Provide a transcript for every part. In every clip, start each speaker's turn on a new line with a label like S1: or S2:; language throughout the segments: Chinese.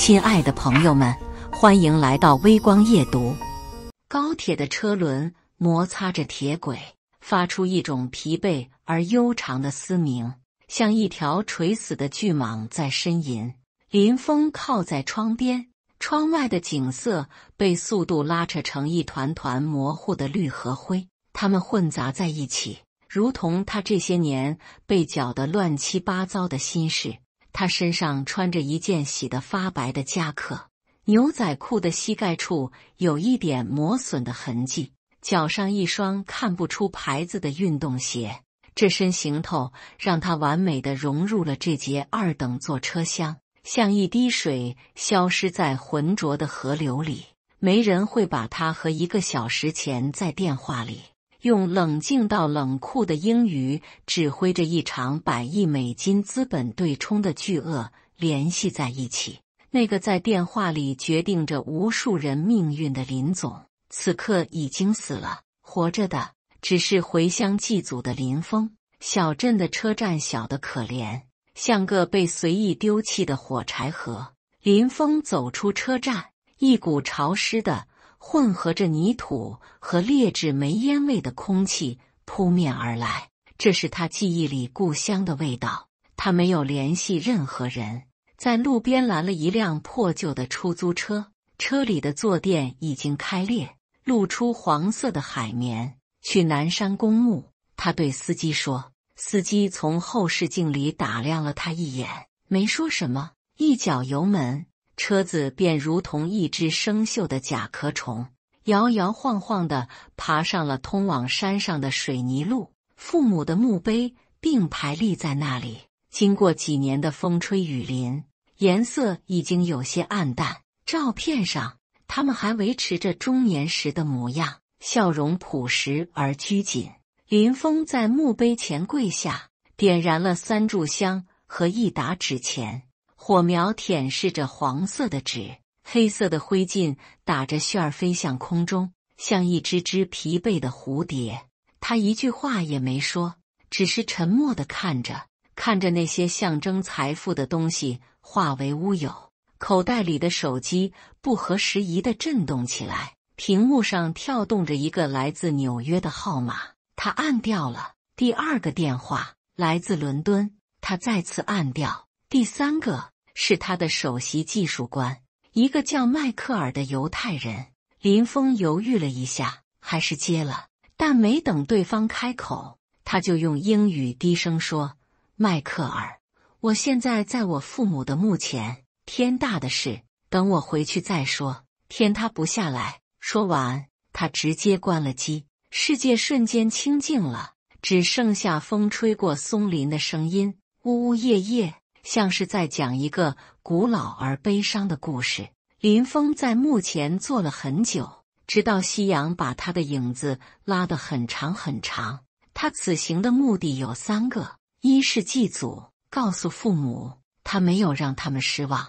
S1: 親愛的朋友們，歡迎來到微光夜讀。高鐵的車輪摩擦着鐵軌，發出一種疲憊而悠長的嘶鳴，像一條垂死的巨蟒在呻吟。林峰靠在窗邊，窗外的景色被速度拉扯成一團團模糊的綠和灰，它們混雜在一起，如同他這些年被攪得亂七八糟的心事。他身上穿着一件洗得發白的夾克，牛仔褲的膝蓋處有一點磨損的痕跡，腳上一雙看不出牌子的運動鞋。這身行頭讓他完美地融入了這節二等座車廂，像一滴水消失在渾濁的河流裡。沒人會把他和1個小時前在電話裡用冷靜到冷酷的英語指揮着一場100億美金資本對沖的巨鱷聯繫在一起。那個在電話裡決定着無數人命運的林總，此刻已經死了，活着的只是回鄉祭祖的林峰。小鎮的車站小得可憐，像個被隨意丟棄的火柴盒。林峰走出車站，一股潮濕的混合着泥土和劣質煤煙味的空氣撲面而來，這是他記憶裡故鄉的味道。他沒有聯繫任何人，在路邊攔了一輛破舊的出租車，車裡的坐墊已經開裂，露出黃色的海綿。去南山公墓，他對司機說。司機從後視鏡裡打量了他一眼，沒說什麼，一腳油門，車子便如同一隻生鏽的甲殼蟲，搖搖晃晃地爬上了通往山上的水泥路。父母的墓碑並排立在那裡，經過幾年的風吹雨淋，顏色已經有些暗淡。照片上，他們還維持着中年時的模樣，笑容樸實而拘謹。林峰在墓碑前跪下，點燃了3炷香和1沓紙錢，火苗舔舐着黃色的紙，黑色的灰燼打着旋兒飛向空中，像一隻隻疲憊的蝴蝶。他一句話也沒說，只是沉默地看着那些象徵財富的東西化為烏有。口袋裡的手機不合時宜地震動起來，屏幕上跳動着一個來自紐約的號碼。他按掉了。第2個電話來自倫敦，他再次按掉。第3個是他的首席技術官，一個叫邁克爾的猶太人。林峰猶豫了一下，還是接了，但沒等對方開口，他就用英語低聲說：“邁克爾，我現在在我父母的墓前，天大的事，等我回去再說，天塌不下來。”說完，他直接關了機。世界瞬間清靜了，只剩下風吹過松林的聲音，嗚嗚咽咽，像是在講一個古老而悲傷的故事。林峰在墓前坐了很久，直到夕陽把他的影子拉得很長很長。他此行的目的有3個：一是祭祖，告訴父母他沒有讓他們失望；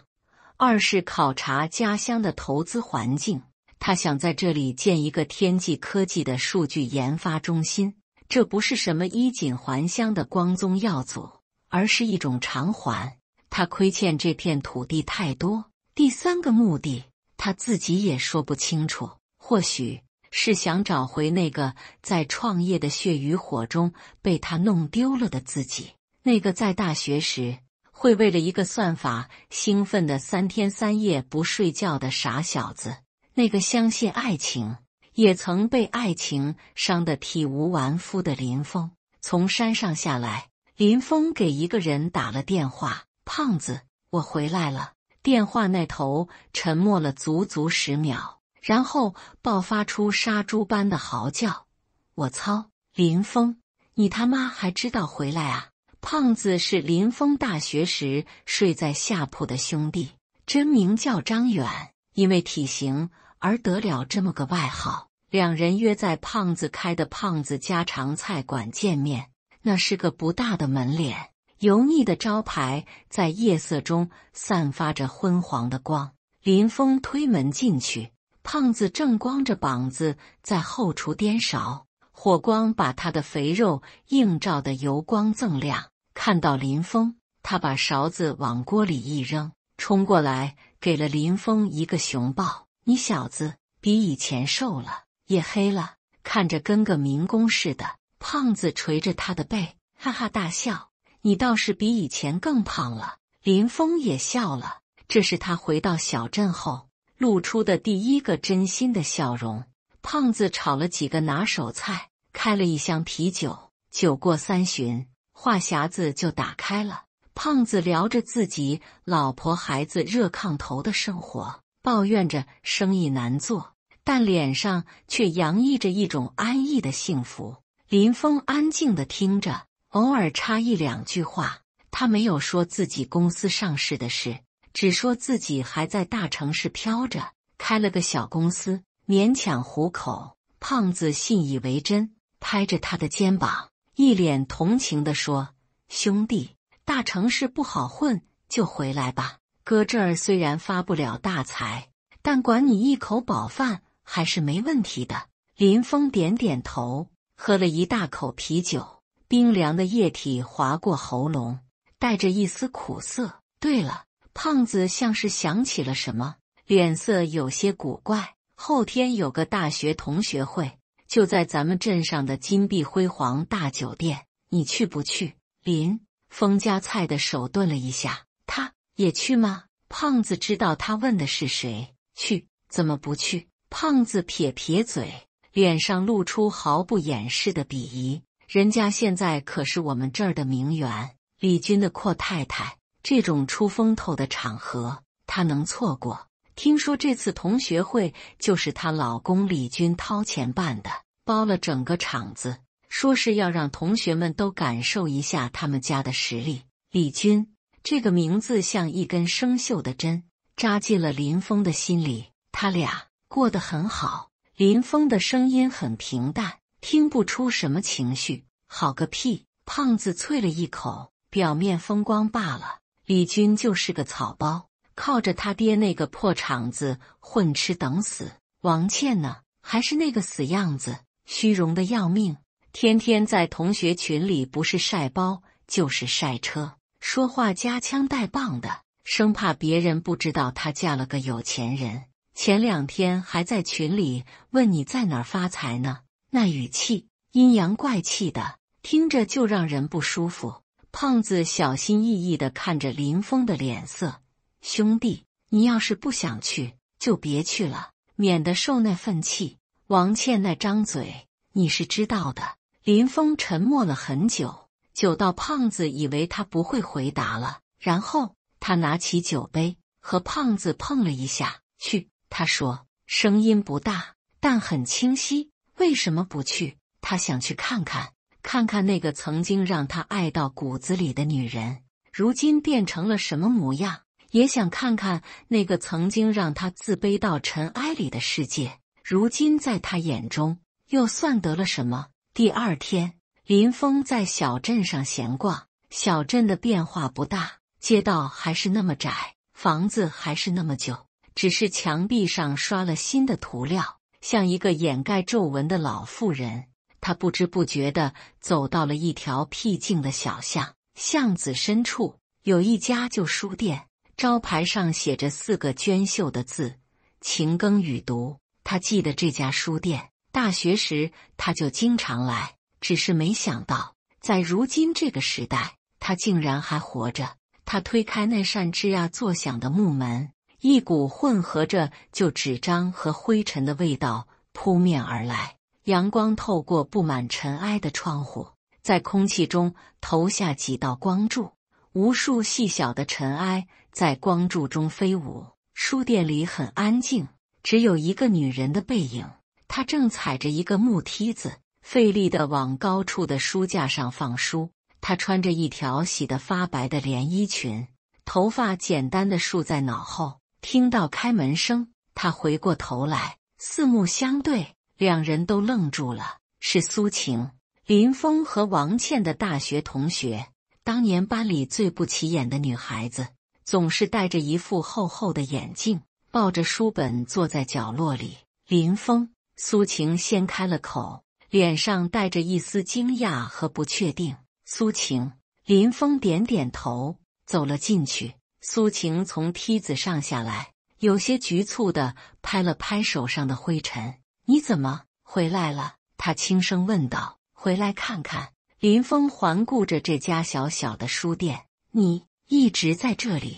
S1: 二是考察家鄉的投資環境。他想在這裡建一個天際科技的數據研發中心，這不是什麼衣錦還鄉的光宗耀祖，而是一種償還。他虧欠這片土地太多。第3個目的，他自己也說不清楚，或許是想找回那個在創業的血與火中被他弄丟了的自己，那個在大學時會為了一個算法興奮的3天3夜不睡覺的傻小子，那個相信愛情，也曾被愛情傷得體無完膚的林峰。從山上下來，林峰給一個人打了電話：“胖子，我回來了。”電話那頭沉默了足足10秒，然後爆發出殺豬般的嚎叫：“我操，林峰，你他媽還知道回來啊！”胖子是林峰大學時睡在下鋪的兄弟，真名叫張遠，因為體型而得了這麼個外號。2人約在胖子開的胖子家常菜館見面，那是個不大的門臉，油膩的招牌在夜色中散發着昏黃的光。林峰推門進去，胖子正光着膀子在後廚颠勺，火光把他的肥肉映照得油光锃亮。看到林峰，他把勺子往鍋裡一扔，衝過來給了林峰一個熊抱。你小子比以前瘦了，也黑了，看着跟個民工似的。胖子捶着他的背，哈哈大笑。你倒是比以前更胖了。林峰也笑了，這是他回到小鎮後露出的第一個真心的笑容。胖子炒了幾個拿手菜，開了一箱啤酒。酒過三巡，話匣子就打開了。胖子聊着自己老婆孩子熱炕頭的生活，抱怨着生意難做，但臉上卻洋溢着一種安逸的幸福。林峰安靜地聽着，偶爾插一兩句話。他沒有說自己公司上市的事，只說自己還在大城市飄着，開了個小公司，勉強糊口。胖子信以為真，拍着他的肩膀，一臉同情地說：兄弟，大城市不好混，就回來吧。哥這兒雖然發不了大財，但管你一口飽飯還是沒問題的。林峰點點頭，喝了一大口啤酒，冰涼的液體劃過喉嚨，帶着一絲苦澀。對了，胖子像是想起了什麼，臉色有些古怪。後天有個大學同學會，就在咱們鎮上的金碧輝煌大酒店，你去不去？林峰夹菜的手頓了一下，他也去嗎？胖子知道他問的是誰。去，怎麼不去？胖子撇撇嘴，臉上露出毫不掩飾的鄙夷。人家現在可是我們這兒的名媛，李軍的闊太太，這種出風頭的場合，他能錯過？聽說這次同學會就是她老公李軍掏錢辦的，包了整個場子，說是要讓同學們都感受一下他們家的實力。李軍這個名字像一根生鏽的針，扎進了林峰的心裡。他倆過得很好。林峰的聲音很平淡，聽不出什麼情緒。好個屁！胖子啐了一口，表面風光罷了，李軍就是個草包，靠着他爹那個破廠子混吃等死。王倩呢，還是那個死樣子，虛榮的要命，天天在同學群裡不是曬包就是曬車，說話夾槍帶棒的，生怕別人不知道她嫁了個有錢人。前2天還在群裡問你在哪兒發財呢，那語氣陰陽怪氣的，聽着就讓人不舒服。胖子小心翼翼地看着林峰的臉色，兄弟，你要是不想去，就別去了，免得受那份氣。王倩那張嘴，你是知道的。林峰沉默了很久，久到胖子以為他不會回答了，然後他拿起酒杯和胖子碰了一下。去，他說，聲音不大，但很清晰。為什麼不去？他想去看看，看看那個曾經讓他愛到骨子裡的女人，如今變成了什麼模樣。也想看看那個曾經讓他自卑到塵埃裡的世界，如今在他眼中又算得了什麼？第2天，林峰在小鎮上閒逛。小鎮的變化不大，街道還是那麼窄，房子還是那麼舊，只是牆壁上刷了新的塗料，像一個掩蓋皺紋的老婦人。他不知不覺地走到了一條僻靜的小巷，巷子深處有一家舊書店，招牌上寫着4個娟秀的字：勤耕與讀。他記得這家書店，大學時他就經常來，只是沒想到，在如今這個時代，他竟然還活着。他推開那扇吱呀作響的木門，一股混合着舊紙張和灰塵的味道撲面而來。陽光透過布滿塵埃的窗戶，在空氣中投下幾道光柱，無數細小的塵埃在光柱中飛舞。書店裡很安靜，只有一個女人的背影，她正踩着一個木梯子，費力地往高處的書架上放書。她穿着一條洗得發白的連衣裙，頭髮簡單地束在腦後。聽到開門聲，她回過頭來，四目相對。兩人都愣住了，是蘇晴，林峰和王倩的大學同學，當年班裡最不起眼的女孩子，總是戴着一副厚厚的眼鏡，抱着書本坐在角落裡。林峰，蘇晴先開了口，臉上帶着一絲驚訝和不確定。蘇晴，林峰點點頭，走了進去。蘇晴從梯子上下來，有些局促地拍了拍手上的灰塵。你怎麼回來了？他輕聲問道。回來看看。林峰環顧着這家小小的書店。你一直在這裡？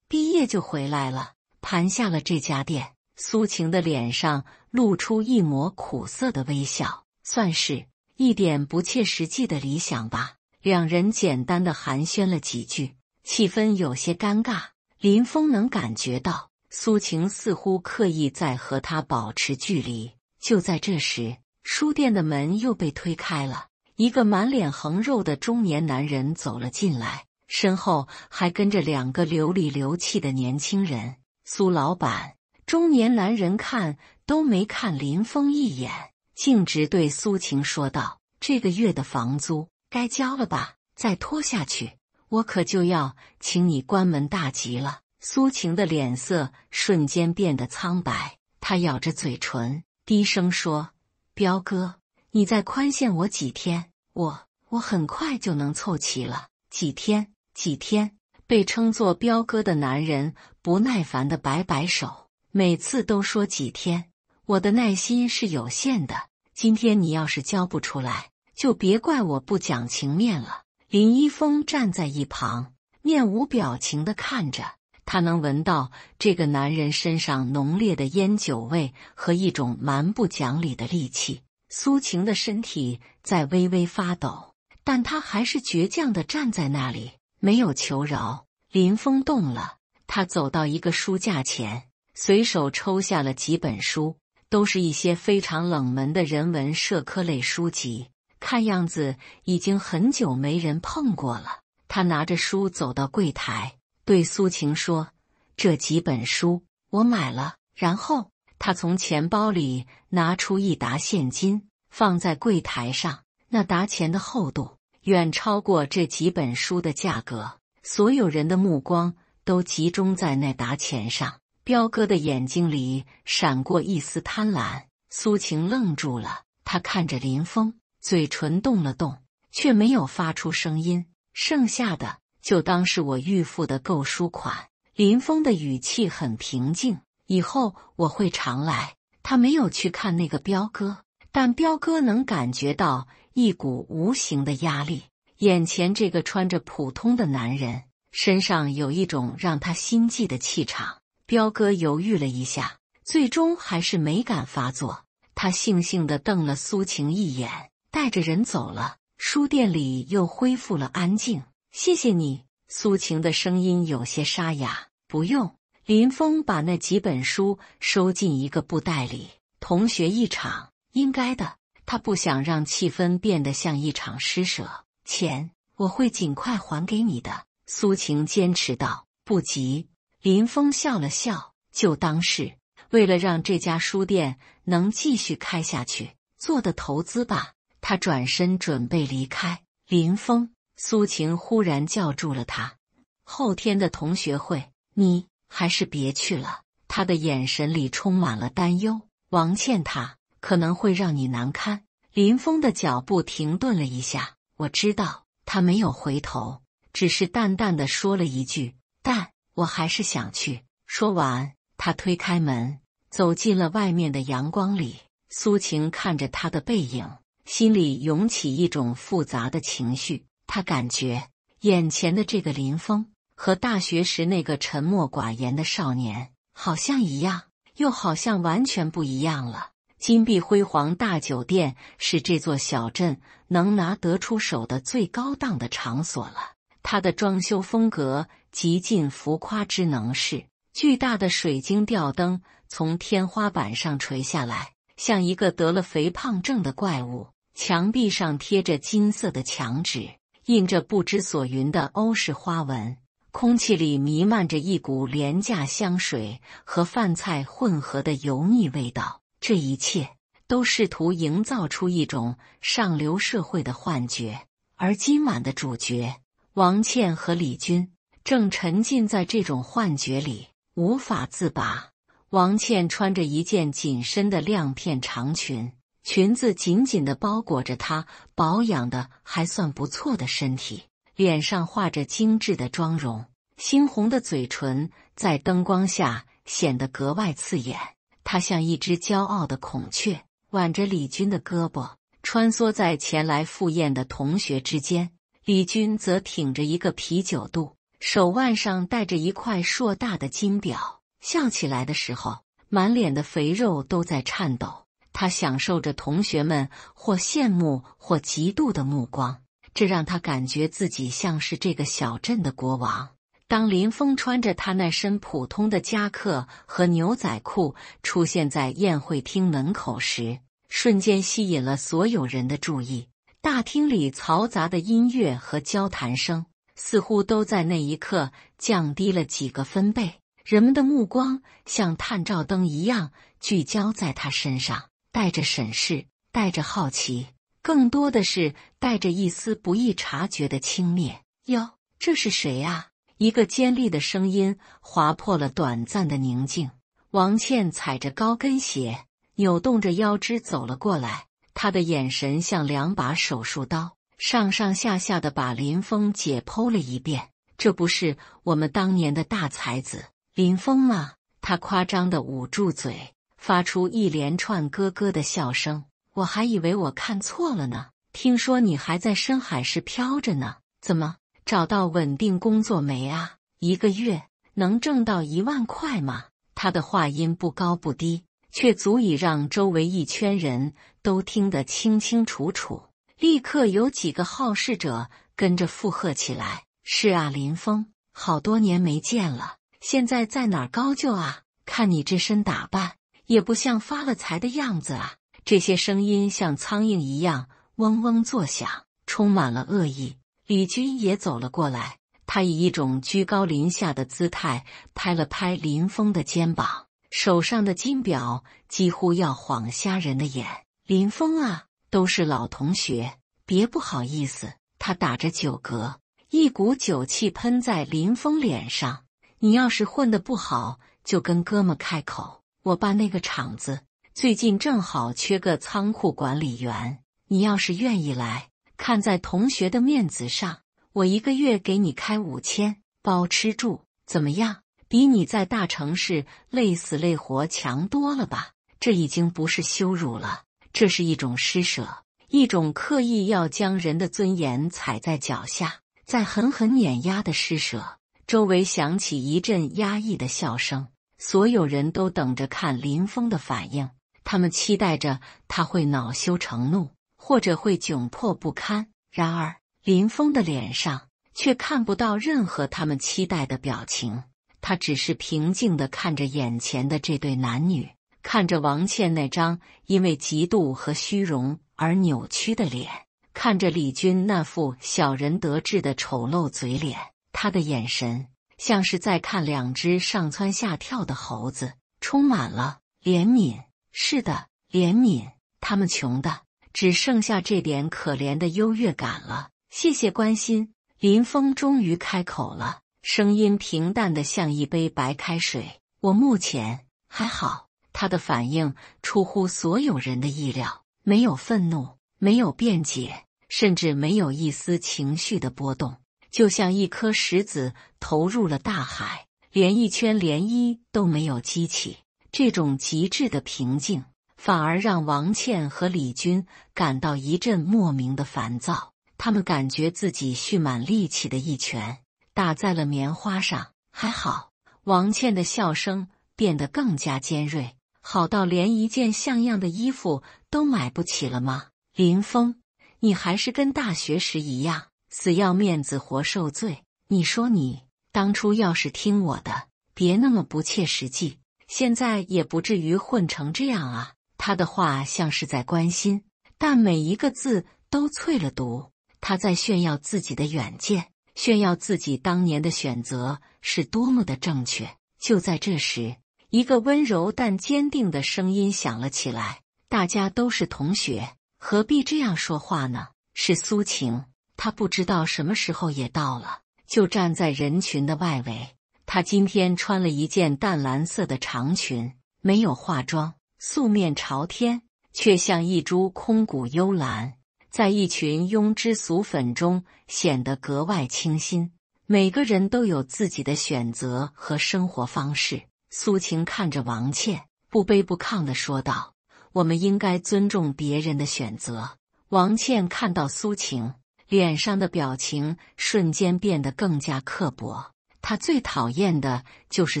S1: 畢業就回來了，盤下了這家店。蘇晴的臉上露出一抹苦澀的微笑，算是一點不切實際的理想吧。兩人簡單的寒暄了幾句，氣氛有些尷尬。林峰能感覺到蘇晴似乎刻意在和他保持距離。就在這時，書店的門又被推開了，一個滿臉橫肉的中年男人走了進來，身後還跟着2個流裡流氣的年輕人。蘇老闆。中年男人看都沒看林峰一眼，径直對蘇晴說道：“這個月的房租該交了吧？再拖下去，我可就要請你關門大吉了。”蘇晴的臉色瞬間變得蒼白，她咬着嘴唇，低聲說：“彪哥，你再寬限我幾天，我很快就能湊齊了。”幾天？被稱作彪哥的男人不耐煩地擺擺手。每次都說幾天，我的耐心是有限的。今天你要是交不出來，就別怪我不講情面了。林一峰站在一旁，面無表情地看着。他能聞到這個男人身上濃烈的菸酒味和一種蠻不講理的戾氣。蘇晴的身體在微微發抖，但他還是倔強地站在那裡，沒有求饒。林峰動了，他走到一個書架前，隨手抽下了幾本書，都是一些非常冷門的人文社科類書籍，看樣子已經很久沒人碰過了。他拿着書走到櫃檯，對蘇晴說：“這幾本書我買了。”然後他從錢包裡拿出一沓現金，放在櫃檯上。那沓錢的厚度遠超過這幾本書的價格，所有人的目光都集中在那沓錢上。彪哥的眼睛裡閃過一絲貪婪。蘇晴愣住了，他看着林峰，嘴唇動了動，卻沒有發出聲音。剩下的就當是我預付的購書款。林峰的語氣很平靜，以後我會常來。他沒有去看那個彪哥，但彪哥能感覺到一股無形的壓力。眼前這個穿着普通的男人，身上有一種讓他心悸的氣場。彪哥猶豫了一下，最終還是沒敢發作。他悻悻地瞪了蘇晴一眼，帶着人走了。書店裡又恢復了安靜。謝謝你。蘇晴的聲音有些沙啞。不用。林峰把那幾本書收進一個布袋裡。同學一場，應該的。他不想讓氣氛變得像一場施捨。錢我會盡快還給你的。蘇晴堅持道。不急。林峰笑了笑，就當是為了讓這家書店能繼續開下去做的投資吧。他轉身準備離開。林峰，蘇晴忽然叫住了他。後天的同學會，你還是別去了。他的眼神裡充滿了擔憂。王倩她可能會讓你難堪。林峰的腳步停頓了一下。我知道。他沒有回頭，只是淡淡地說了一句，但我還是想去。說完，他推開門，走進了外面的陽光裡。蘇晴看着他的背影，心裡湧起一種複雜的情緒。他感覺眼前的這個林峰和大學時那個沉默寡言的少年好像一樣，又好像完全不一樣了。金碧輝煌大酒店是這座小鎮能拿得出手的最高檔的場所了。它的裝修風格極盡浮誇之能事，巨大的水晶吊燈從天花板上垂下來，像一個得了肥胖症的怪物。牆壁上貼着金色的牆紙，印着不知所云的歐式花紋。空氣裡彌漫着一股廉價香水和飯菜混合的油膩味道。這一切都試圖營造出一種上流社會的幻覺，而今晚的主角王倩和李軍正沉浸在這種幻覺裡，無法自拔。王倩穿着一件緊身的亮片長裙，裙子緊緊地包裹着她保養的還算不錯的身體，臉上畫着精緻的妝容，猩紅的嘴唇在燈光下顯得格外刺眼。她像一隻驕傲的孔雀，挽着李軍的胳膊，穿梭在前來赴宴的同學之間。李軍則挺着一個啤酒肚，手腕上戴着一塊碩大的金錶，笑起來的時候，滿臉的肥肉都在顫抖。他享受着同學們或羨慕或嫉妒的目光，這讓他感覺自己像是這個小鎮的國王。當林峰穿着他那身普通的夾克和牛仔褲出現在宴會廳門口時，瞬間吸引了所有人的注意。大廳裡嘈雜的音樂和交談聲似乎都在那一刻降低了幾個分貝，人們的目光像探照燈一樣聚焦在他身上，帶着審視，帶着好奇，更多的是帶着一絲不易察覺的輕蔑。喲，這是誰啊？一個尖利的聲音劃破了短暫的寧靜。王倩踩着高跟鞋，扭動着腰肢走了過來，她的眼神像2把手術刀，上上下下的把林峰解剖了一遍。這不是我們當年的大才子林峰嗎？他誇張地捂住嘴，發出一連串咯咯的笑聲。我還以為我看錯了呢，聽說你還在深海市飄着呢，怎麼找到穩定工作沒啊？1個月能掙到1萬塊嗎？他的話音不高不低，卻足以讓周圍一圈人都聽得清清楚楚。立刻有幾個好事者跟着附和起來。是啊，林峰，好多年沒見了，現在在哪兒高就啊？看你這身打扮，也不像發了財的樣子啊。這些聲音像蒼蠅一樣嗡嗡作響，充滿了惡意。李軍也走了過來，他以一種居高臨下的姿態拍了拍林峰的肩膀，手上的金錶幾乎要晃瞎人的眼。林峰啊，都是老同學，別不好意思。他打着酒嗝，一股酒氣噴在林峰臉上。你要是混得不好，就跟哥們開口。我辦那個廠子最近正好缺個倉庫管理員，你要是願意來，看在同學的面子上，我1個月給你開5000，包吃住，怎麼樣？比你在大城市累死累活強多了吧？這已經不是羞辱了，這是一種施捨，一種刻意要將人的尊嚴踩在腳下，再狠狠碾壓的施捨。周圍響起一陣壓抑的笑聲，所有人都等着看林峰的反應，他們期待着他會惱羞成怒，或者會窘迫不堪。然而林峰的臉上卻看不到任何他們期待的表情，他只是平靜地看着眼前的這對男女，看着王倩那張因為嫉妒和虛榮而扭曲的臉，看着李軍那副小人得志的醜陋嘴臉。他的眼神像是在看2隻上蹿下跳的猴子，充滿了憐憫。是的，憐憫，他們窮的只剩下這點可憐的優越感了。謝謝關心。林峰終於開口了，聲音平淡的像一杯白開水。我目前還好。他的反應出乎所有人的意料，沒有憤怒，沒有辯解，甚至沒有一絲情緒的波動，就像一顆石子投入了大海，連一圈漣漪都沒有激起。這種極致的平靜反而讓王倩和李軍感到一陣莫名的煩躁，他們感覺自己蓄滿力氣的一拳打在了棉花上。還好，王倩的笑聲變得更加尖銳，好到連一件像樣的衣服都買不起了嗎？林峰，你還是跟大學時一樣，死要面子活受罪。你說你當初要是聽我的，別那麼不切實際，現在也不至於混成這樣啊。他的話像是在關心，但每一個字都淬了毒。他在炫耀自己的遠見，炫耀自己當年的選擇是多麼的正確。就在這時，一個溫柔但堅定的聲音響了起來：大家都是同學，何必這樣說話呢？是蘇晴，她不知道什麼時候也到了，就站在人群的外圍。她今天穿了一件淡藍色的長裙，沒有化妝，素面朝天，卻像一株空谷幽蘭，在一群庸脂俗粉中顯得格外清新。每個人都有自己的選擇和生活方式，蘇晴看着王倩，不卑不亢地說道：“我們應該尊重別人的選擇。”王倩看到蘇晴，臉上的表情瞬間變得更加刻薄。她最討厭的就是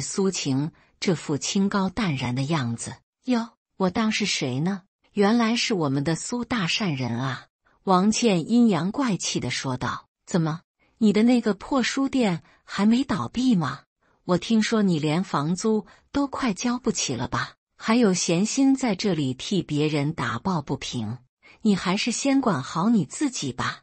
S1: 蘇晴這副清高淡然的樣子。喲，我當是誰呢？原來是我們的蘇大善人啊！王倩陰陽怪氣地說道：“怎麼，你的那個破書店還沒倒閉嗎？我聽說你連房租都快交不起了吧？還有閒心在這裡替別人打抱不平？你還是先管好你自己吧。”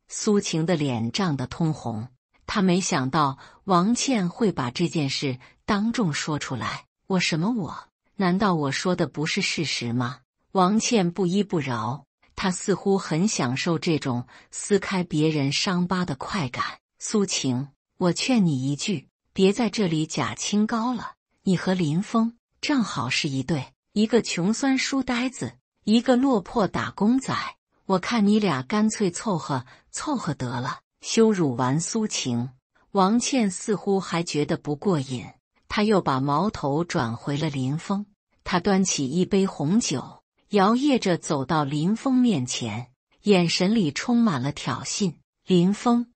S1: 蘇晴的臉漲得通紅，她沒想到王倩會把這件事當眾說出來。我什麼我？難道我說的不是事實嗎？王倩不依不饒，她似乎很享受這種撕開別人傷疤的快感。蘇晴，我勸你一句，別在這裡假清高了。你和林峰正好是一對，一個窮酸書呆子，一個落魄打工仔。我看你倆乾脆湊合湊合得了。羞辱完蘇晴，王倩似乎還覺得不過癮，她又把矛頭轉回了林峰。她端起一杯紅酒，搖曳着走到林峰面前，眼神裡充滿了挑釁。林峰，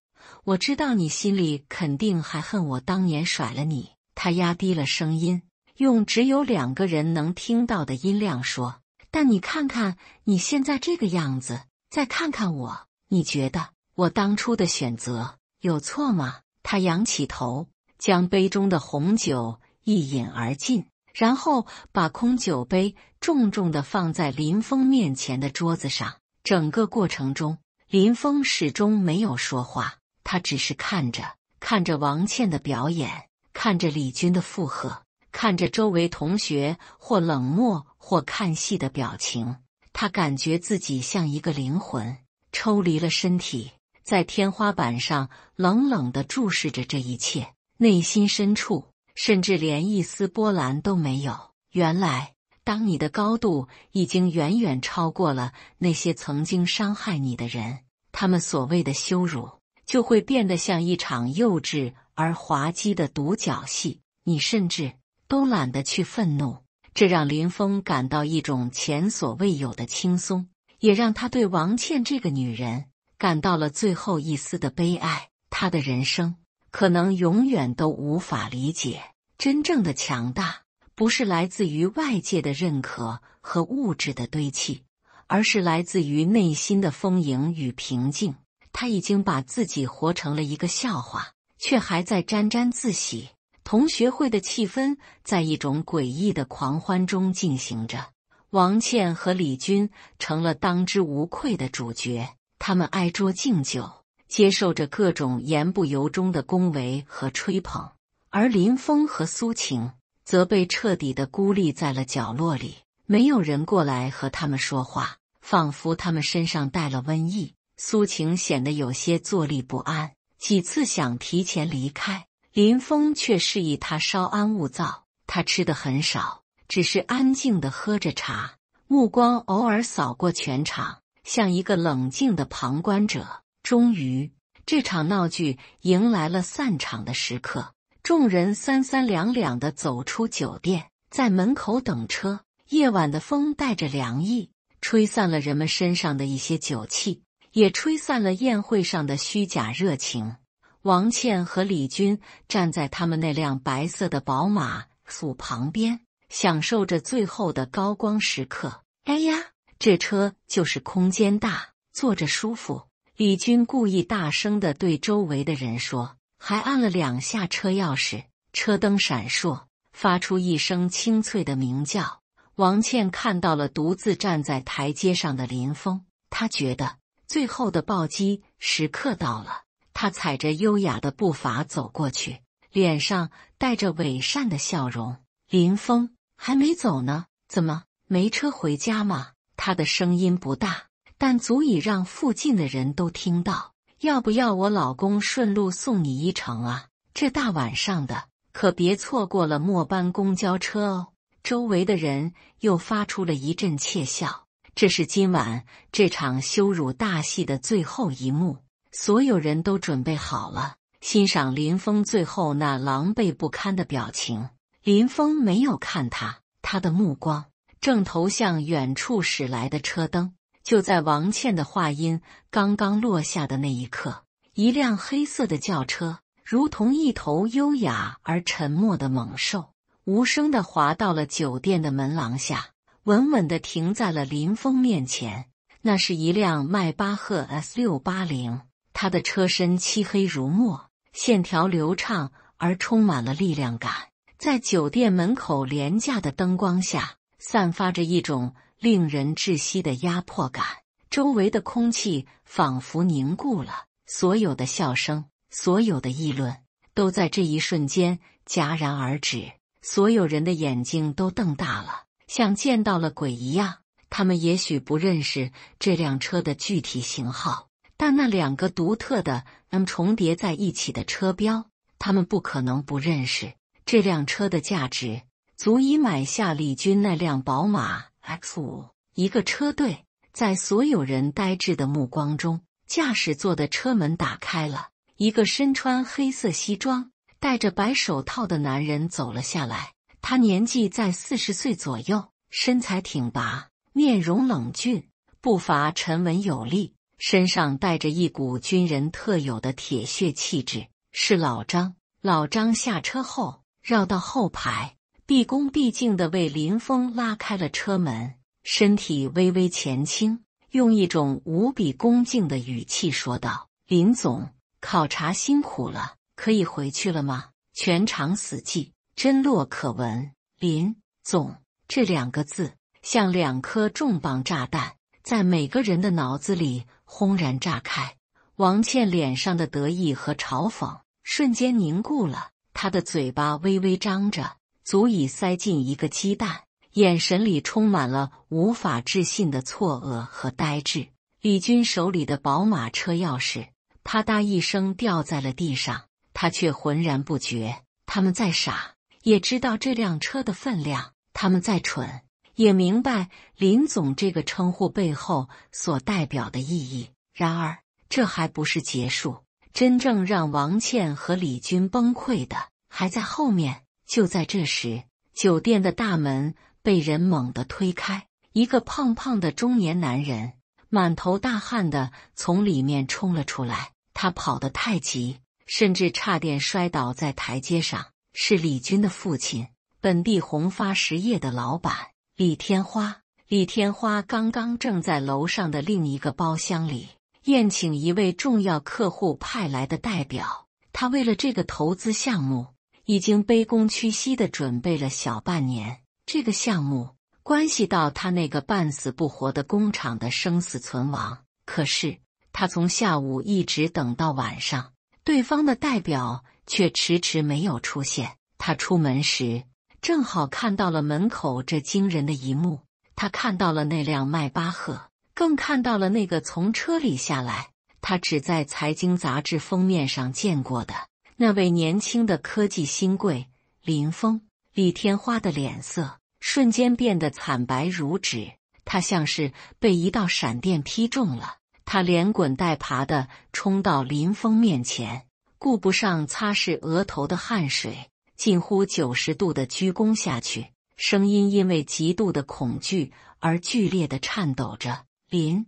S1: 我知道你心裡肯定還恨我當年甩了你。她壓低了聲音，用只有2個人能聽到的音量說，但你看看你現在這個樣子，再看看我，你覺得我當初的選擇有錯嗎？他仰起頭，將杯中的紅酒一飲而盡，然後把空酒杯重重地放在林峰面前的桌子上。整個過程中，林峰始終沒有說話，他只是看着王倩的表演，看着李軍的附和，看着周圍同學或冷漠或看戲的表情。他感覺自己像一個靈魂，抽離了身體，在天花板上冷冷地注視着這一切，內心深處甚至連一絲波瀾都沒有。原來，當你的高度已經遠遠超過了那些曾經傷害你的人，他們所謂的羞辱，就會變得像一場幼稚而滑稽的獨角戲，你甚至都懶得去憤怒。這讓林峰感到一種前所未有的輕鬆，也讓他對王倩這個女人感到了最後一絲的悲哀。他的人生可能永遠都無法理解，真正的強大不是來自於外界的認可和物質的堆砌，而是來自於內心的豐盈與平靜。他已經把自己活成了一個笑話，卻還在沾沾自喜。同學會的氣氛在一種詭異的狂歡中進行着，王倩和李軍成了當之無愧的主角。他們挨桌敬酒，接受着各種言不由衷的恭維和吹捧，而林峰和蘇晴則被徹底地孤立在了角落裡，沒有人過來和他們說話，仿佛他們身上帶了瘟疫。蘇晴顯得有些坐立不安，幾次想提前離開。林峰卻示意他稍安勿躁，他吃得很少，只是安靜地喝着茶，目光偶爾掃過全場，像一個冷靜的旁觀者。終於，這場鬧劇迎來了散場的時刻，眾人三三兩兩地走出酒店，在門口等車。夜晚的風帶着涼意，吹散了人們身上的一些酒氣，也吹散了宴會上的虛假熱情。王倩和李軍站在他們那輛白色的寶馬素旁邊，享受着最後的高光時刻。哎呀，這車就是空間大，坐着舒服。李軍故意大聲地對周圍的人說，還按了2下車鑰匙。車燈閃爍，發出一聲清脆的鳴叫。王倩看到了獨自站在台階上的林峰，她覺得最後的暴擊時刻到了。他踩着優雅的步伐走過去，臉上帶着偽善的笑容。林峰，還沒走呢，怎麼沒車回家嗎？他的聲音不大，但足以讓附近的人都聽到。要不要我老公順路送你一程啊？這大晚上的，可別錯過了末班公交車哦。周圍的人又發出了一陣竊笑。這是今晚這場羞辱大戲的最後一幕。所有人都準備好了，欣賞林峰最後那狼狽不堪的表情。林峰沒有看他，他的目光正投向遠處駛來的車燈。就在王倩的話音剛剛落下的那一刻，一輛黑色的轎車如同一頭優雅而沉默的猛獸，無聲地滑到了酒店的門廊下，穩穩地停在了林峰面前。那是一輛邁巴赫 S680，它的車身漆黑如墨，線條流暢而充滿了力量感，在酒店門口廉價的燈光下，散發着一種令人窒息的壓迫感。周圍的空氣仿佛凝固了，所有的笑聲，所有的議論，都在這一瞬間戛然而止。所有人的眼睛都瞪大了，像見到了鬼一樣。他們也許不認識這輛車的具體型號，但那兩個獨特的重疊在一起的車標，他們不可能不認識。這輛車的價值足以買下李軍那輛寶馬 X5。一個車隊，在所有人呆滯的目光中，駕駛座的車門打開了，一個身穿黑色西裝、戴着白手套的男人走了下來。他年紀在40歲左右，身材挺拔，面容冷峻，步伐沉穩有力，身上帶着一股軍人特有的鐵血氣質，是老張。老張下車後，繞到後排，畢恭畢敬地為林峰拉開了車門，身體微微前傾，用一種無比恭敬的語氣說道：“林總，考察辛苦了，可以回去了嗎？”全場死寂，針落可聞。林總這兩個字像兩顆重磅炸彈，在每個人的腦子裡轟然炸開。王倩臉上的得意和嘲諷瞬間凝固了，她的嘴巴微微張着，足以塞進一個雞蛋，眼神裡充滿了無法置信的錯愕和呆滯。李軍手裡的寶馬車鑰匙啪嗒一聲掉在了地上，他卻渾然不覺。他們再傻，也知道這輛車的分量；他們再蠢，也明白林總這個稱呼背後所代表的意義。然而，這還不是結束。真正讓王倩和李軍崩潰的還在後面。就在這時，酒店的大門被人猛地推開，一個胖胖的中年男人滿頭大汗地從裡面衝了出來。他跑得太急，甚至差點摔倒在台階上。是李軍的父親，本地宏發實業的老闆李天花。李天花刚剛正在樓上的另一個包廂裡宴請一位重要客戶派來的代表。他為了這個投資項目已經卑躬屈膝地準備了小半年。這個項目關係到他那個半死不活的工廠的生死存亡。可是他從下午一直等到晚上，對方的代表卻遲遲沒有出現。他出門時正好看到了門口這驚人的一幕，他看到了那輛邁巴赫，更看到了那個從車裡下來，他只在財經雜誌封面上見過的那位年輕的科技新貴林峰。李天花的臉色瞬間變得慘白如紙，他像是被一道閃電劈中了。他連滾帶爬地衝到林峰面前，顧不上擦拭額頭的汗水，近乎90度地鞠躬下去，聲音因為極度的恐懼而劇烈地顫抖着：“林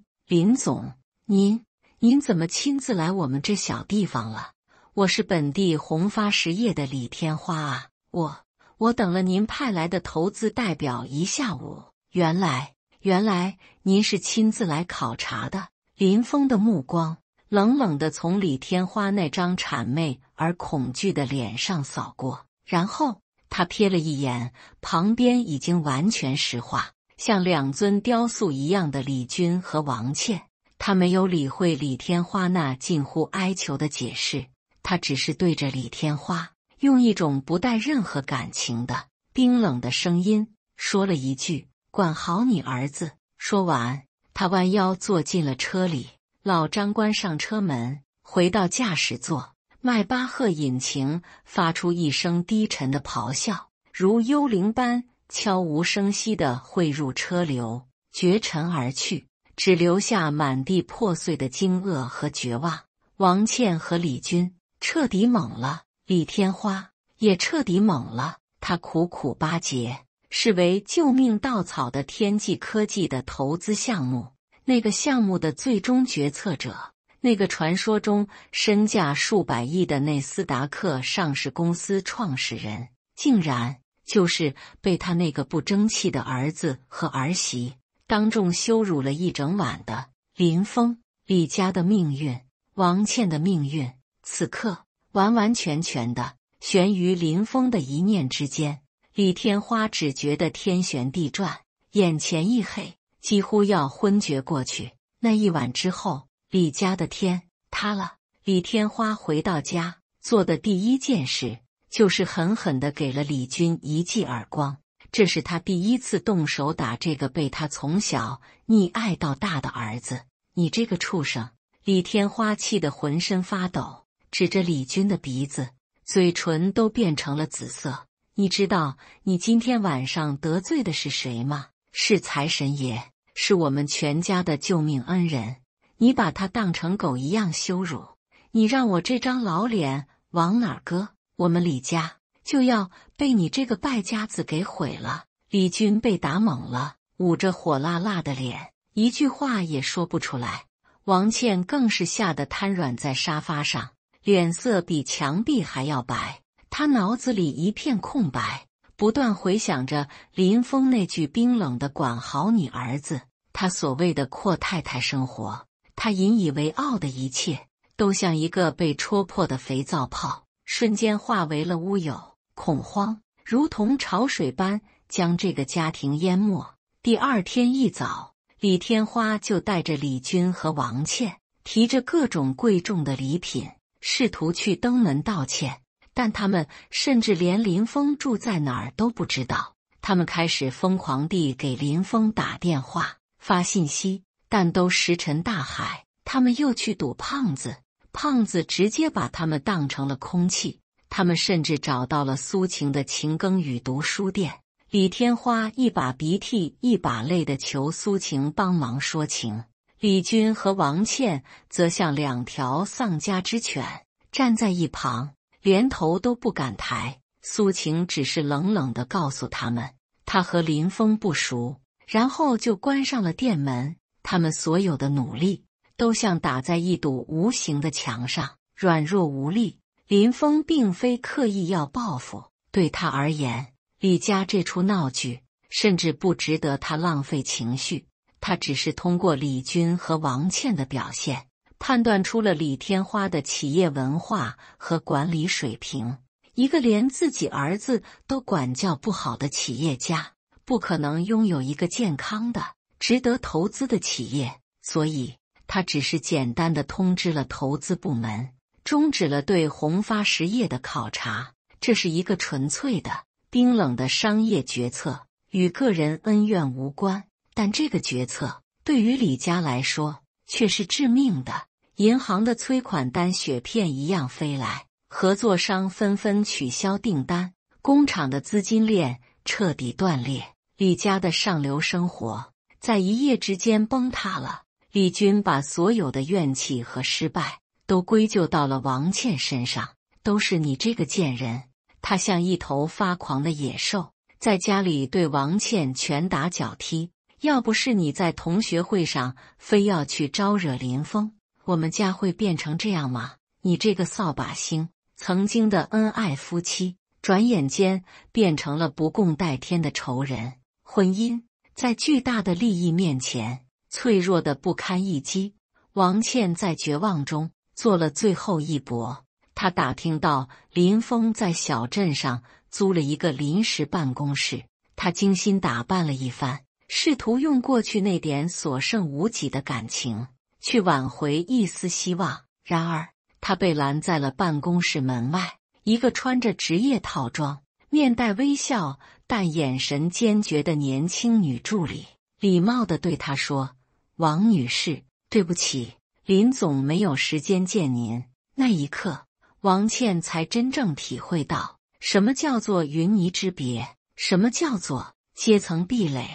S1: 總，您怎麼親自來我們這小地方了？我是本地宏發實業的李天花啊，我等了您派來的投資代表一下午，原來您是親自來考察的。”林峰的目光冷冷地從李天花那張谄媚而恐懼的臉上掃過，然後他瞥了一眼旁邊已經完全石化，像兩尊雕塑一樣的李軍和王倩。他沒有理會李天花那近乎哀求的解釋，他只是對着李天花用一種不帶任何感情的冰冷的聲音說了一句：“管好你兒子。”說完，他彎腰坐進了車裡。老張關上車門，回到駕駛座。邁巴赫引擎發出一聲低沉的咆哮，如幽靈般悄無聲息地匯入車流，絕塵而去，只留下滿地破碎的驚愕和絕望。王倩和李軍徹底懵了，李天花也徹底懵了。他苦苦巴結，視為救命稻草的天際科技的投資項目。那個項目的最終決策者，那個傳說中身價數百億的納斯達克上市公司創始人，竟然就是被他那個不爭氣的兒子和兒媳當眾羞辱了一整晚的林峰。李家的命運，王倩的命運，此刻完完全全的懸於林峰的一念之間。李天花只覺得天旋地轉，眼前一黑，幾乎要昏厥過去。那一晚之後，李家的天塌了。李天花回到家，做的第一件事就是狠狠地給了李軍一記耳光。這是他第一次動手打這個被他從小溺愛到大的兒子。你這個畜生！李天花氣得渾身發抖，指着李軍的鼻子，嘴唇都變成了紫色。你知道你今天晚上得罪的是誰嗎？是財神爺，是我們全家的救命恩人。你把他當成狗一樣羞辱，你讓我這張老臉往哪兒擱？我們李家就要被你這個敗家子給毀了。李軍被打懵了，捂着火辣辣的臉，一句話也說不出來。王倩更是嚇得癱軟在沙發上，臉色比牆壁還要白。她腦子裡一片空白，不斷回想着林峰那句冰冷的管好你兒子。他所謂的闊太太生活，他引以為傲的一切，都像一個被戳破的肥皂泡，瞬間化為了烏有。恐慌如同潮水般將這個家庭淹沒。第二天一早，李天花就帶着李軍和王倩，提着各種貴重的禮品，試圖去登門道歉。但他們甚至連林峰住在哪兒都不知道。他們開始瘋狂地給林峰打電話、發信息，但都石沉大海。他們又去堵胖子，胖子直接把他們當成了空氣。他們甚至找到了蘇晴的情耕雨讀書店。李天花一把鼻涕一把淚地求蘇晴幫忙說情，李軍和王倩則像兩條喪家之犬，站在一旁，連頭都不敢抬。蘇晴只是冷冷地告訴他們，他和林峰不熟，然後就關上了店門。他們所有的努力都像打在一堵無形的牆上，軟弱無力。林峰並非刻意要報復，對他而言，李家這出鬧劇甚至不值得他浪費情緒。他只是通過李軍和王倩的表現，判斷出了李天花的企業文化和管理水平。一個連自己兒子都管教不好的企業家，不可能擁有一個健康的、值得投資的企業。所以，他只是簡單的通知了投資部門，終止了對宏發實業的考察。這是一個純粹的、冰冷的商業決策，與個人恩怨無關。但這個決策對於李家來說卻是致命的。銀行的催款單雪片一樣飛來，合作商紛紛取消訂單，工廠的資金鏈徹底斷裂，李家的上流生活在一夜之間崩塌了。李軍把所有的怨氣和失敗都歸咎到了王倩身上，都是你這個賤人。他像一頭發狂的野獸，在家裡對王倩拳打腳踢。要不是你在同學會上非要去招惹林峰，我們家會變成這樣嗎？你這個掃把星，曾經的恩愛夫妻，轉眼間變成了不共戴天的仇人。婚姻在巨大的利益面前，脆弱的不堪一擊。王倩在絕望中做了最後一搏。她打聽到林峰在小鎮上租了一個臨時辦公室，她精心打扮了一番，試圖用過去那點所剩無幾的感情去挽回一絲希望。然而，他被攔在了辦公室門外。一個穿着職業套裝、面帶微笑但眼神堅決的年輕女助理，禮貌地對他說：“王女士，對不起，林總沒有時間見您。”那一刻，王倩才真正體會到什麼叫做雲泥之別，什麼叫做階層壁壘。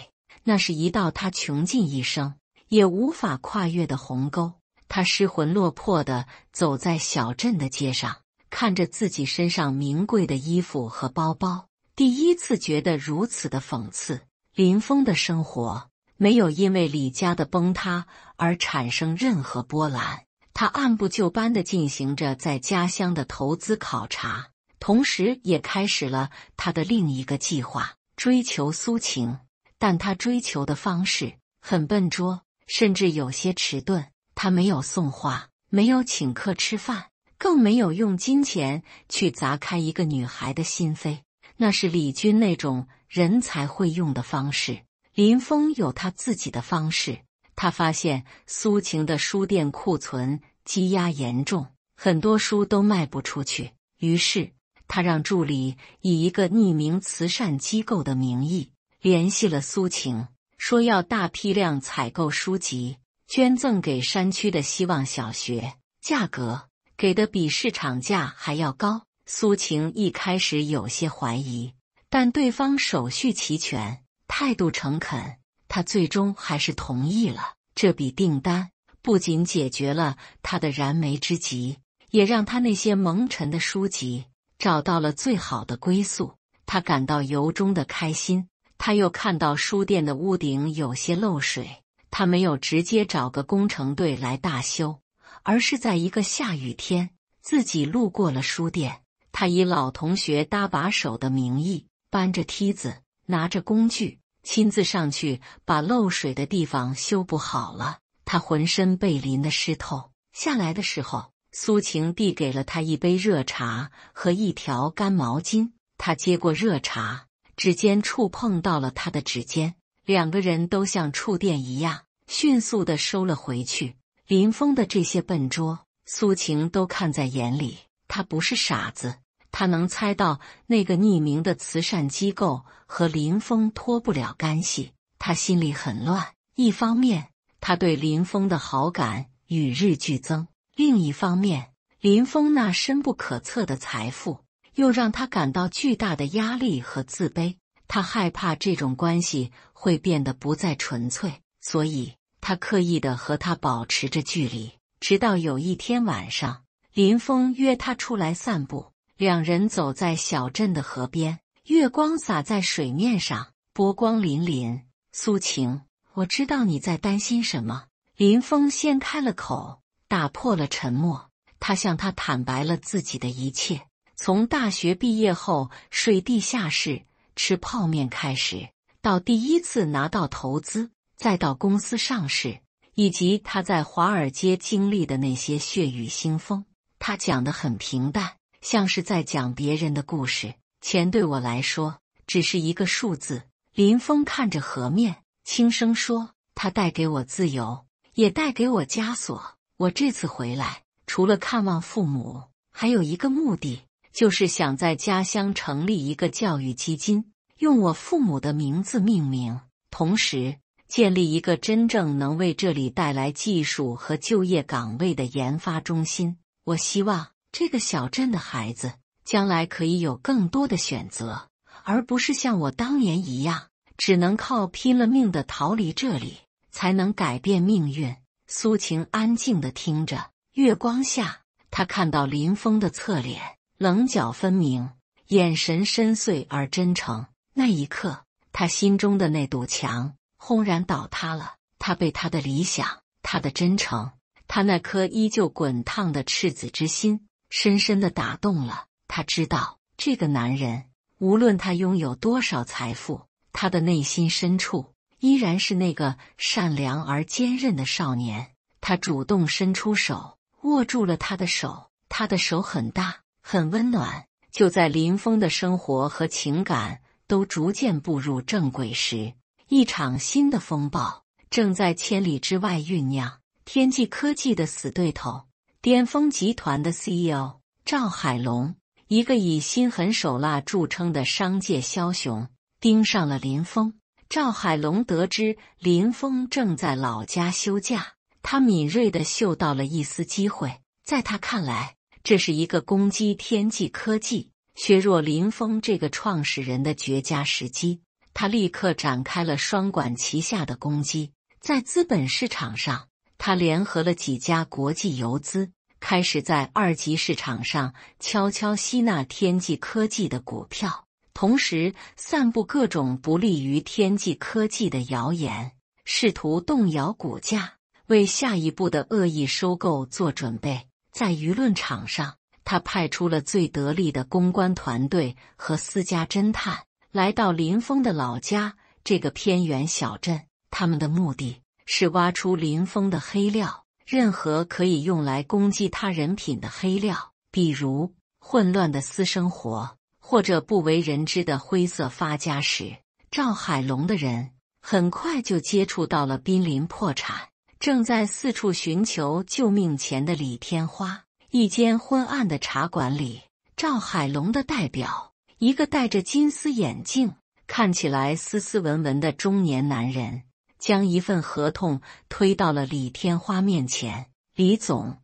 S1: 那是一道他窮盡一生也無法跨越的鴻溝。他失魂落魄地走在小鎮的街上，看着自己身上名貴的衣服和包包，第一次覺得如此的諷刺。林峰的生活沒有因為李家的崩塌而產生任何波瀾，他按部就班地進行着在家鄉的投資考察，同時也開始了他的另一個計劃，追求蘇晴。但他追求的方式很笨拙，甚至有些遲鈍。他沒有送花，沒有請客吃飯，更沒有用金錢去砸開一個女孩的心扉。那是李軍那種人才會用的方式。林峰有他自己的方式。他發現蘇晴的書店庫存積壓嚴重，很多書都賣不出去。於是他讓助理以一個匿名慈善機構的名義聯繫了蘇晴，說要大批量採購書籍，捐贈給山區的希望小學，價格給的比市場價還要高。蘇晴一開始有些懷疑，但對方手續齊全，態度誠懇，他最終還是同意了。這筆訂單不僅解決了他的燃眉之急，也讓他那些蒙塵的書籍找到了最好的歸宿。他感到由衷的開心。他又看到書店的屋頂有些漏水，他沒有直接找個工程隊來大修，而是在一個下雨天自己路過了書店。他以老同學搭把手的名義，搬着梯子，拿着工具，親自上去把漏水的地方修補好了。他渾身被淋得濕透，下來的時候，蘇晴遞給了他一杯熱茶和一條乾毛巾。他接過熱茶，指尖觸碰到了他的指尖，兩個人都像觸電一樣，迅速地收了回去。林峰的這些笨拙，蘇晴都看在眼裡。他不是傻子，他能猜到那個匿名的慈善機構和林峰脫不了干係。他心裡很亂，一方面他對林峰的好感與日俱增，另一方面林峰那深不可測的財富又讓他感到巨大的壓力和自卑。他害怕這種關係會變得不再純粹，所以他刻意地和他保持着距離。直到有一天晚上，林峰約他出來散步，兩人走在小鎮的河邊，月光灑在水面上，波光粼粼。蘇晴，我知道你在擔心什麼。林峰先開了口，打破了沉默。他向他坦白了自己的一切，從大學畢業後睡地下室吃泡麵開始，到第一次拿到投資，再到公司上市，以及他在華爾街經歷的那些血雨腥風。他講得很平淡，像是在講別人的故事。錢對我來說只是一個數字。林峰看着河面，輕聲說，它帶給我自由，也帶給我枷鎖。我這次回來，除了看望父母，還有一個目的，就是想在家鄉成立一個教育基金，用我父母的名字命名，同時建立一個真正能為這裡帶來技術和就業崗位的研發中心。我希望這個小鎮的孩子將來可以有更多的選擇，而不是像我當年一樣，只能靠拼了命的逃離這裡，才能改變命運。蘇晴安靜地聽着，月光下，她看到林峰的側臉，稜角分明，眼神深邃而真誠。那一刻，她心中的那堵牆轟然倒塌了。她被他的理想，他的真誠，他那顆依舊滾燙的赤子之心深深地打動了。他知道，這個男人無論他擁有多少財富，他的內心深處依然是那個善良而堅韌的少年。他主動伸出手，握住了他的手，他的手很大，很溫暖。就在林峰的生活和情感都逐漸步入正軌時，一場新的風暴正在千里之外醞釀。天際科技的死對頭，巔峰集團的 CEO 趙海龍，一個以心狠手辣著稱的商界梟雄，盯上了林峰。趙海龍得知林峰正在老家休假，他敏銳地嗅到了一絲機會。在他看來，這是一個攻擊天際科技、削弱林峰這個創始人的絕佳時機。他立刻展開了雙管齊下的攻擊。在資本市場上，他聯合了幾家國際游資，開始在二級市場上悄悄吸納天際科技的股票。同時散布各種不利於天際科技的謠言，試圖動搖股價，為下一步的惡意收購做準備。在輿論場上，他派出了最得力的公關團隊和私家偵探，來到林峰的老家這個偏遠小鎮。他們的目的是挖出林峰的黑料，任何可以用來攻擊他人品的黑料，比如混亂的私生活，或者不為人知的灰色發家史。趙海龍的人很快就接觸到了瀕臨破產，正在四處尋求救命錢的李天花。一間昏暗的茶館裡，趙海龍的代表，一個戴着金絲眼鏡，看起來斯斯文文的中年男人，將一份合同推到了李天花面前。李總，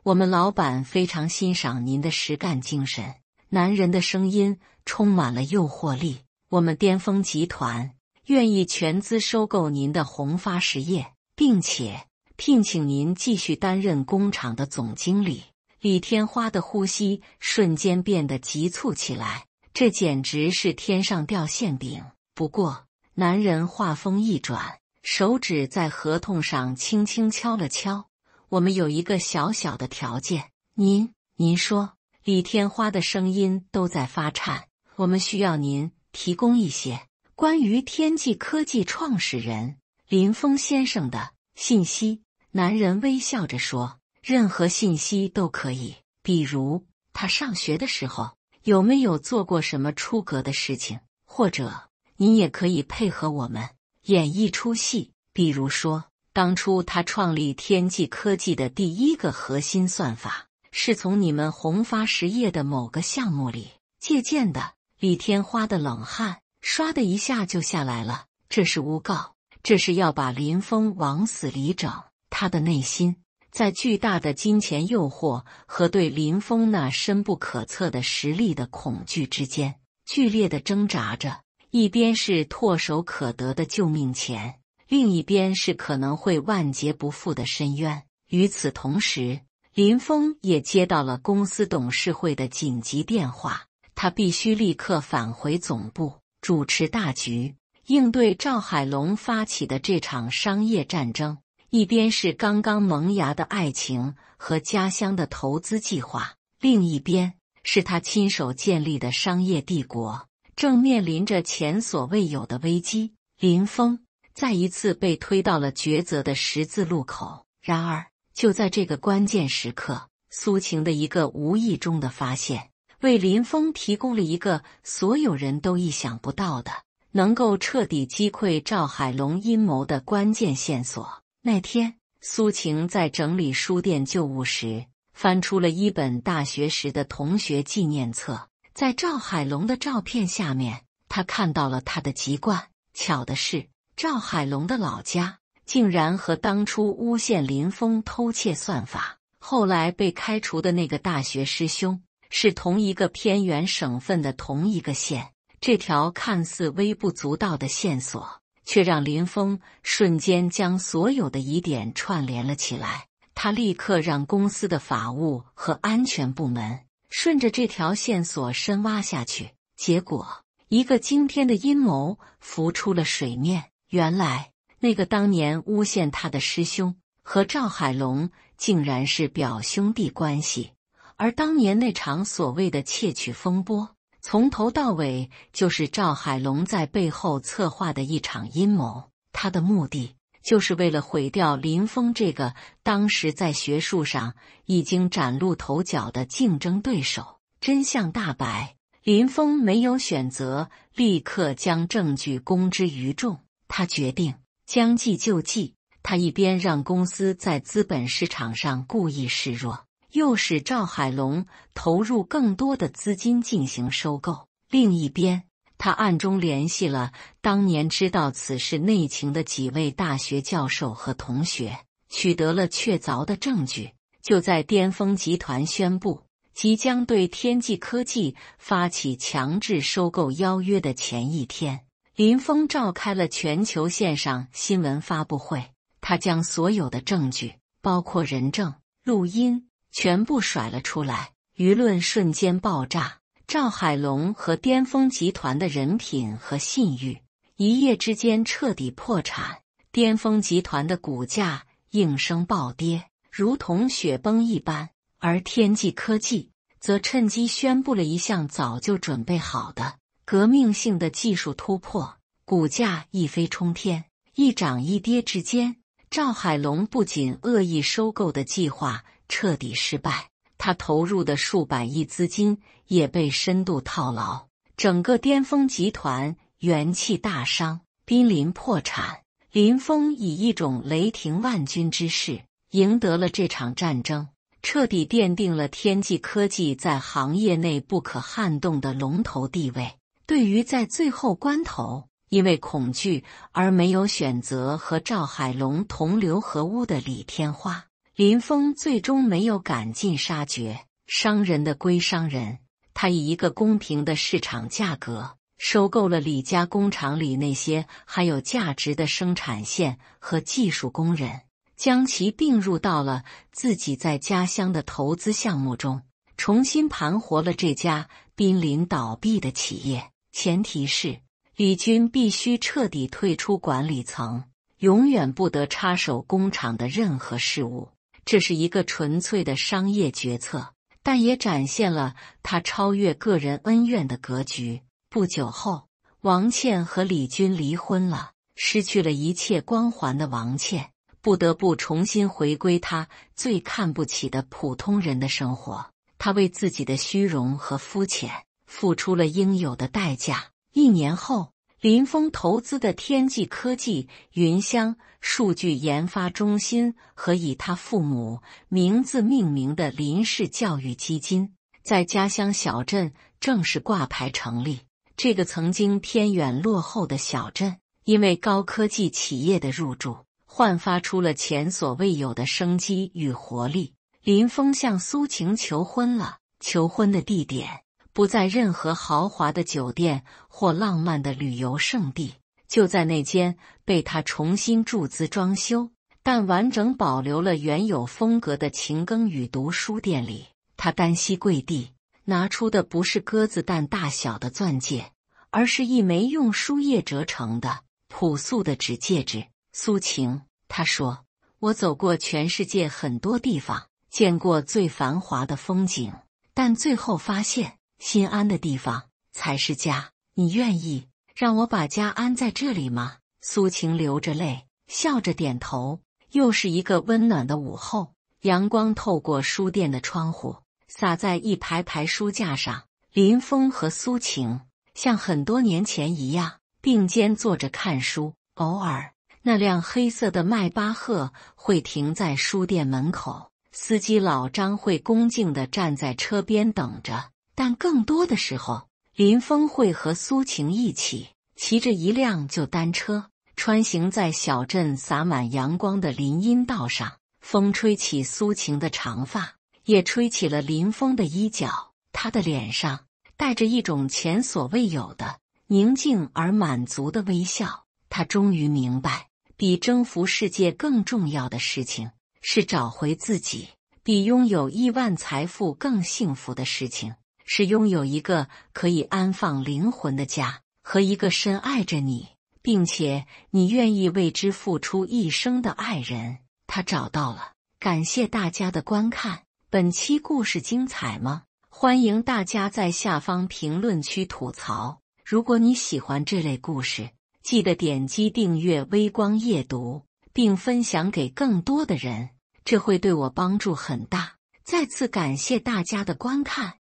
S1: 我們老板非常欣賞您的實幹精神。男人的聲音充滿了誘惑力。我們巔峰集团願意全資收購您的宏發實業，並且聘請您繼續擔任工廠的總經理。李天花的呼吸瞬間變得急促起來，這簡直是天上掉餡餅。不過，男人話鋒一轉，手指在合同上輕輕敲了敲。我們有一個小小的條件。您說。李天花的聲音都在發顫。我們需要您提供一些關於天際科技創始人林峰先生的信息。男人微笑着說，任何信息都可以，比如他上學的时候有沒有做過什麼出格的事情，或者您也可以配合我們演一出戲，比如說當初他創立天際科技的第一個核心算法是從你們宏發實業的某個項目裡借鑑的。李天花的冷汗唰的一下就下來了。這是誣告，這是要把林峰往死裡整。他的內心在巨大的金錢誘惑和對林峰那深不可測的實力的恐懼之間劇烈地掙扎着，一邊是唾手可得的救命錢，另一邊是可能會萬劫不復的深淵。與此同時，林峰也接到了公司董事會的緊急電話，他必須立刻返回總部，主持大局，應對趙海龍發起的這場商業戰爭。一邊是剛剛萌芽的愛情和家鄉的投資計劃，另一邊是他親手建立的商業帝國，正面臨着前所未有的危機。林峰再一次被推到了抉擇的十字路口。然而，就在這個關鍵時刻，蘇晴的一個無意中的發現，為林峰提供了一個所有人都意想不到的，能夠徹底擊潰趙海龍陰謀的關鍵線索。那天，蘇晴在整理書店舊物時，翻出了一本大學時的同學紀念冊。在趙海龍的照片下面，他看到了他的籍貫。巧的是，趙海龍的老家竟然和當初誣陷林峰偷竊算法，後來被開除的那個大學師兄，是同一個偏遠省份的同一個縣。這條看似微不足道的線索，卻讓林峰瞬間將所有的疑點串聯了起來。他立刻讓公司的法務和安全部門順着這條線索深挖下去，結果一個驚天的陰謀浮出了水面。原來那個當年誣陷他的師兄和趙海龍竟然是表兄弟關係，而當年那場所謂的竊取風波，從頭到尾就是趙海龍在背後策劃的一場陰謀。他的目的就是為了毀掉林峰這個當時在學術上已經嶄露頭角的競爭對手。真相大白，林峰沒有選擇立刻將證據公之於眾，他決定將計就計。他一邊讓公司在資本市場上故意示弱，又使趙海龍投入更多的資金進行收購。另一邊，他暗中聯繫了當年知道此事內情的幾位大學教授和同學，取得了確鑿的證據。就在巔峰集團宣布即將對天際科技發起強制收購邀約的前一天，林峰召開了全球線上新聞發布會。他將所有的證據，包括人證、錄音，全部甩了出來，輿論瞬間爆炸。趙海龍和巔峰集團的人品和信譽一夜之間徹底破產，巔峰集团的股價應聲暴跌，如同雪崩一般。而天際科技則趁機宣布了一項早就準備好的革命性的技術突破，股價一飛沖天，一漲一跌之間，趙海龍不僅惡意收購的計劃徹底失敗，他投入的數百億資金也被深度套牢，整個巔峰集團元氣大傷，瀕臨破產。林峰以一種雷霆萬鈞之勢贏得了這場戰爭，徹底奠定了天際科技在行業內不可撼動的龍頭地位。對於在最後關頭因為恐懼而沒有選擇和趙海龍同流合污的李天花，林峰最終沒有趕盡殺絕。傷人的歸傷人，他以一個公平的市場價格收購了李家工廠裡那些還有價值的生產線和技術工人，將其併入到了自己在家鄉的投資項目中，重新盤活了這家瀕臨倒閉的企業。前提是李軍必須徹底退出管理層，永遠不得插手工廠的任何事務。這是一個純粹的商業決策，但也展現了他超越個人恩怨的格局。不久後，王倩和李軍離婚了，失去了一切光環的王倩不得不重新回歸他最看不起的普通人的生活。他為自己的虛榮和膚淺付出了應有的代價。1年後，林峰投資的天際科技雲鄉數據研發中心和以他父母名字命名的林氏教育基金，在家鄉小鎮正式掛牌成立。這個曾經偏遠落後的小鎮，因為高科技企業的入駐，煥發出了前所未有的生機與活力。林峰向蘇晴求婚了，求婚的地點不在任何豪華的酒店或浪漫的旅遊勝地，就在那間被他重新注資裝修，但完整保留了原有風格的勤耕與讀書店裡。他單膝跪地，拿出的不是鴿子蛋大小的鑽戒，而是一枚用書葉折成的樸素的紙戒指。蘇晴，他說，我走過全世界很多地方，見過最繁華的風景，但最後發現心安的地方才是家。你願意讓我把家安在這裡嗎？蘇晴流着淚，笑着點頭。又是一個溫暖的午後，陽光透過書店的窗戶，灑在一排排書架上。林峰和蘇晴像很多年前一樣，並肩坐着看書。偶爾，那輛黑色的邁巴赫會停在書店門口，司機老張會恭敬地站在車邊等着。但更多的時候，林峰會和蘇晴一起騎着一輛舊單車，穿行在小鎮灑滿陽光的林蔭道上。風吹起蘇晴的長髮，也吹起了林峰的衣角。他的臉上帶着一種前所未有的寧靜而滿足的微笑。他終於明白，比征服世界更重要的事情是找回自己，比擁有億萬財富更幸福的事情是擁有一個可以安放靈魂的家，和一個深愛着你，並且你願意為之付出一生的愛人。他找到了。感謝大家的觀看，本期故事精彩嗎？歡迎大家在下方評論區吐槽。如果你喜歡這類故事，記得點擊訂閱微光夜讀，並分享給更多的人，這會對我幫助很大。再次感謝大家的觀看。